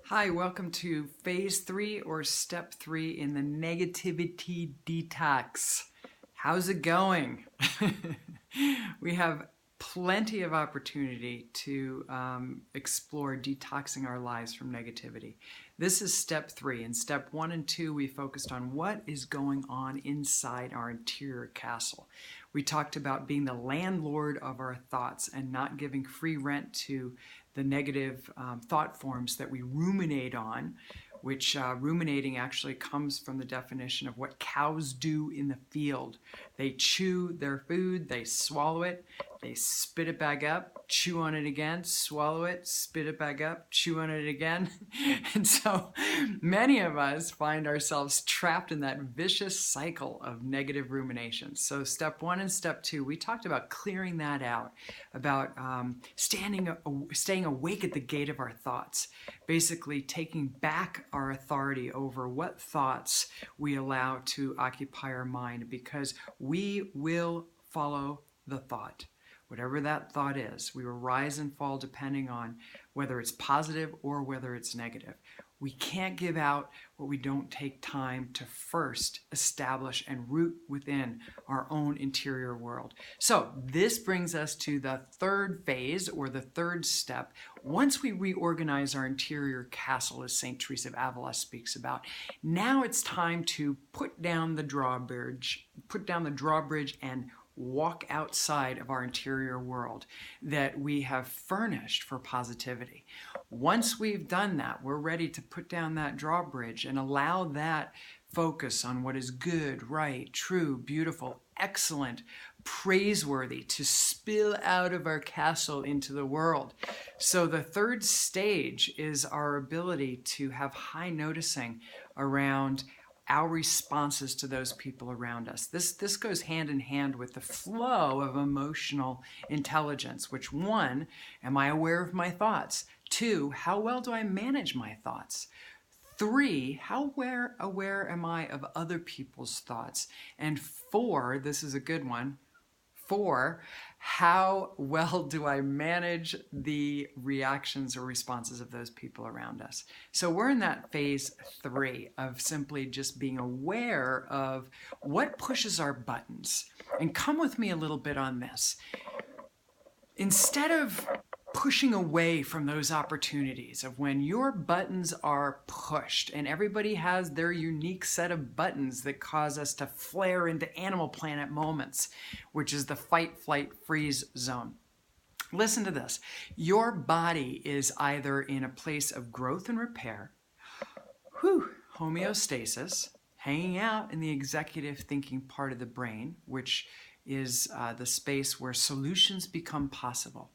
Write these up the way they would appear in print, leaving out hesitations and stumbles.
Hi, welcome to phase 3 or step 3 in the negativity detox. How's it going? We have plenty of opportunity to explore detoxing our lives from negativity. This is step 3. In step 1 and 2, we focused on what is going on inside our interior castle. We talked about being the landlord of our thoughts and not giving free rent to the negative thought forms that we ruminate on, which ruminating actually comes from the definition of what cows do in the field. They chew their food, they swallow it, they spit it back up, chew on it again, swallow it, spit it back up, chew on it again. And so many of us find ourselves trapped in that vicious cycle of negative rumination. So step 1 and step 2, we talked about clearing that out, about staying awake at the gate of our thoughts, basically taking back our authority over what thoughts we allow to occupy our mind, because we will follow the thought. Whatever that thought is, we will rise and fall depending on whether it's positive or whether it's negative. We can't give out what we don't take time to first establish and root within our own interior world. So this brings us to the third phase, or the third step. Once we reorganize our interior castle, as St. Teresa of Avila speaks about, now it's time to put down the drawbridge and walk outside of our interior world that we have furnished for positivity. Once we've done that, we're ready to put down that drawbridge and allow that focus on what is good, right, true, beautiful, excellent, praiseworthy to spill out of our castle into the world. So the third stage is our ability to have high noticing around our responses to those people around us. This goes hand in hand with the flow of emotional intelligence, which, 1, am I aware of my thoughts? 2, how well do I manage my thoughts? 3, how aware am I of other people's thoughts? And 4, this is a good one, 4, how well do I manage the reactions or responses of those people around us? So we're in that phase 3 of simply just being aware of what pushes our buttons. And come with me a little bit on this. Instead of pushing away from those opportunities of when your buttons are pushed, and everybody has their unique set of buttons that cause us to flare into Animal Planet moments, which is the fight, flight, freeze zone. Listen to this. Your body is either in a place of growth and repair, homeostasis, hanging out in the executive thinking part of the brain, which is the space where solutions become possible,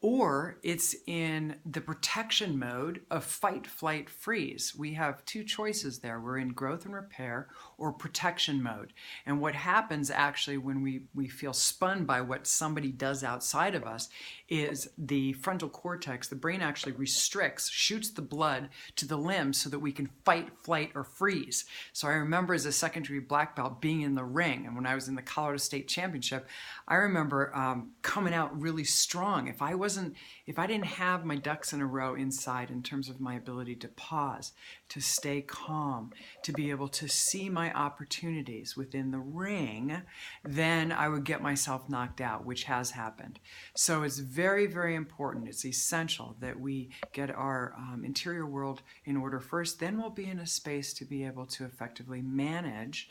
or it's in the protection mode of fight, flight, freeze. We have 2 choices there. We're in growth and repair or protection mode. And what happens actually when we feel spun by what somebody does outside of us is the frontal cortex, the brain actually restricts, shoots the blood to the limbs so that we can fight, flight, or freeze. So I remember as a secondary black belt being in the ring, and when I was in the Colorado State Championship, I remember coming out really strong. If I didn't have my ducks in a row inside in terms of my ability to pause, to stay calm, to be able to see my opportunities within the ring, then I would get myself knocked out, which has happened. So it's very, very important. It's essential that we get our interior world in order first. Then we'll be in a space to be able to effectively manage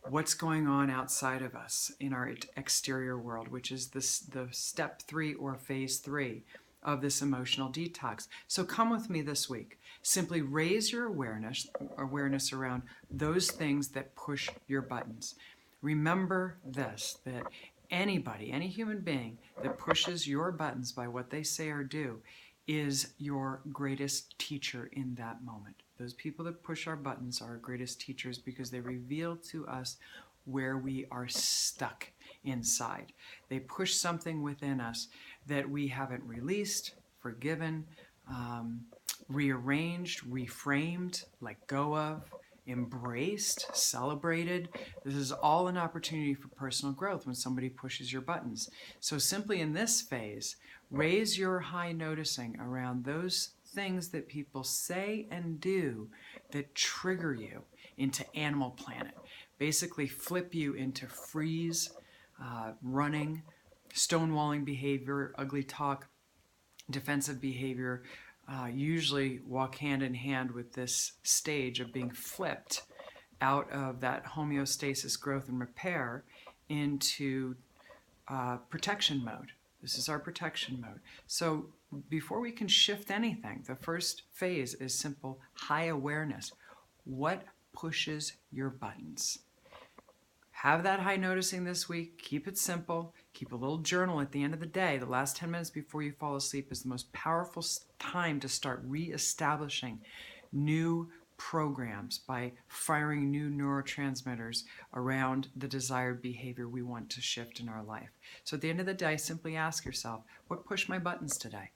what's going on outside of us in our exterior world, which is the step 3 or phase 3 of this emotional detox. So come with me this week. Simply raise your awareness around those things that push your buttons. Remember this, that anybody, any human being that pushes your buttons by what they say or do is your greatest teacher in that moment. Those people that push our buttons are our greatest teachers because they reveal to us where we are stuck inside. They push something within us that we haven't released, forgiven, rearranged, reframed, let go of, embraced, celebrated. This is all an opportunity for personal growth when somebody pushes your buttons. So simply in this phase, raise your high noticing around those things that people say and do that trigger you into Animal Planet. Basically flip you into freeze, running, stonewalling behavior, ugly talk, defensive behavior, usually walk hand in hand with this stage of being flipped out of that homeostasis, growth, and repair into protection mode. This is our protection mode. So before we can shift anything, the first phase is simple high awareness. What pushes your buttons? Have that high noticing this week. Keep it simple. Keep a little journal at the end of the day. The last 10 minutes before you fall asleep is the most powerful time to start reestablishing new programs by firing new neurotransmitters around the desired behavior we want to shift in our life. So at the end of the day, simply ask yourself, what pushed my buttons today?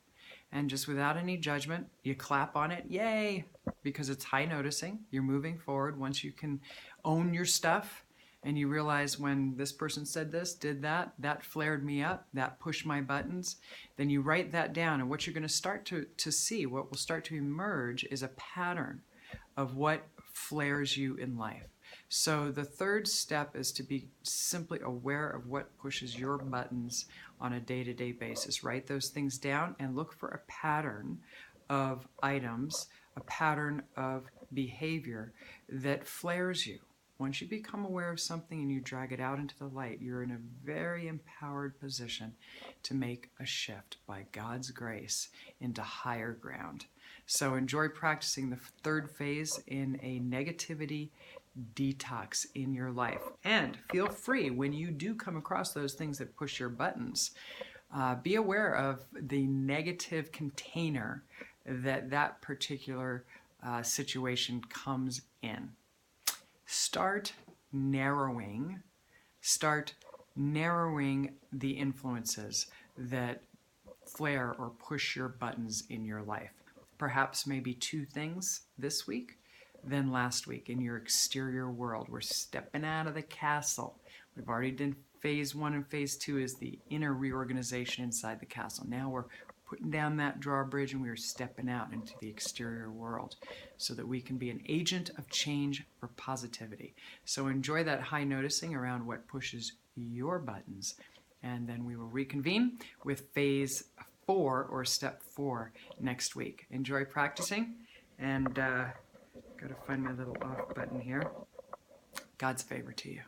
And just without any judgment, you clap on it, yay, because it's high noticing. You're moving forward. Once you can own your stuff and you realize when this person said this, did that, that flared me up, that pushed my buttons, then you write that down. And what you're going to start to see, what will start to emerge is a pattern of what flares you in life. So the third step is to be simply aware of what pushes your buttons on a day-to-day basis. Write those things down and look for a pattern of items, a pattern of behavior that flares you. Once you become aware of something and you drag it out into the light, you're in a very empowered position to make a shift by God's grace into higher ground. So enjoy practicing the third phase in a negativity detox in your life. And feel free when you do come across those things that push your buttons, be aware of the negative container that particular situation comes in. Start narrowing the influences that flare or push your buttons in your life. Perhaps maybe 2 things this week than last week in your exterior world. We're stepping out of the castle. We've already done phase 1 and phase 2 is the inner reorganization inside the castle. Now we're putting down that drawbridge and we're stepping out into the exterior world so that we can be an agent of change for positivity. So enjoy that high noticing around what pushes your buttons, and then we will reconvene with phase 4 or step 4 next week. Enjoy practicing, and got to find my little off button here. God's favor to you.